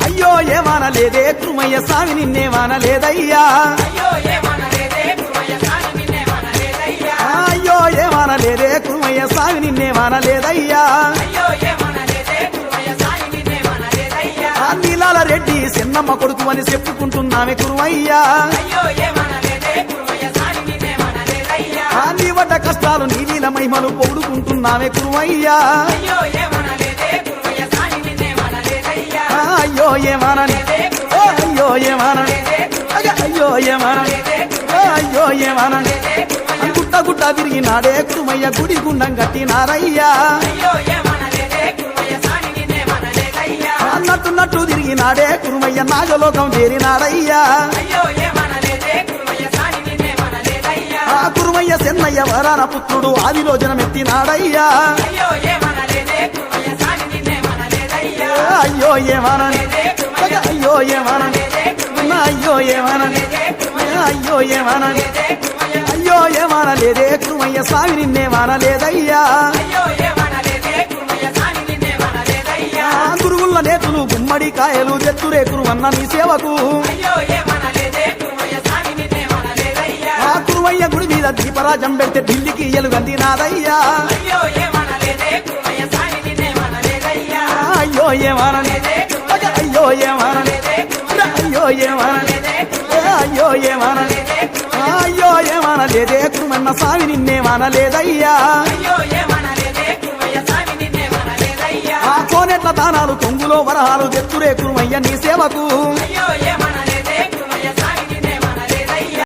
అయ్యో ఏమానలేదే కురుమయ్య స్వామి నిన్నేమానలేదయ్యా అయ్యో ఏమానలేదే కురుమయ్య స్వామి నిన్నేమానలేదయ్యా నీలాల రెడ్డి చిన్నమ్మ కొడుకు అని చెప్పుకుంటున్నామే కురుమయ్యా నీ వడ్డ కష్టాలు నీ నీల మహిమలు పొగుడుకుంటున్నామే కురుమయ్యా అయ్యో ఏమానని అయ్యో ఏమానని అయ్యో ఏమానని అయ్యో ఏమానని గుట్ట గుట్ట తిరిగినాడే కురుమయ్య గుడి గుండం కట్టినారయ్యా అన్నట్టున్నట్టు తిరిగినాడే కురుమయ్య నాగలోకం చేరినాడయ్యా ఆ కురుమయ్య చెన్నయ్య వరాన పుత్రుడు ఆదిలో జనమెత్తినాడయ్యా అయ్యో ఏమానని అయ్యో ఏమానని అయ్యో ఏమానని అయ్యో ఏమానని అయ్యో ఏమానలేదే కురుమయ్య స్వామి నిన్నేమానలేదయ్యా గురుగుల నేతులు గుమ్మడి కాయలు జత్తురే కురువన్న నీ సేవకు ఆ కురువయ్య గుడి మీద దీపరాజం పెడితే ఢిల్లీకి ఎలుగందినాదయ్యా అయ్యో ఏమానని అయ్యో ఏమానని అయ్యో ఏమానని అయ్యో ఏమానని అయ్యో ఏమానలేదే కురుమన్న స్వామి నిన్నేమానలేదయ్యా ఆ కోనెట్ల దానాలు కొంగులో వరహాలు జత్తురే కురుమయ్య నీ సేవకు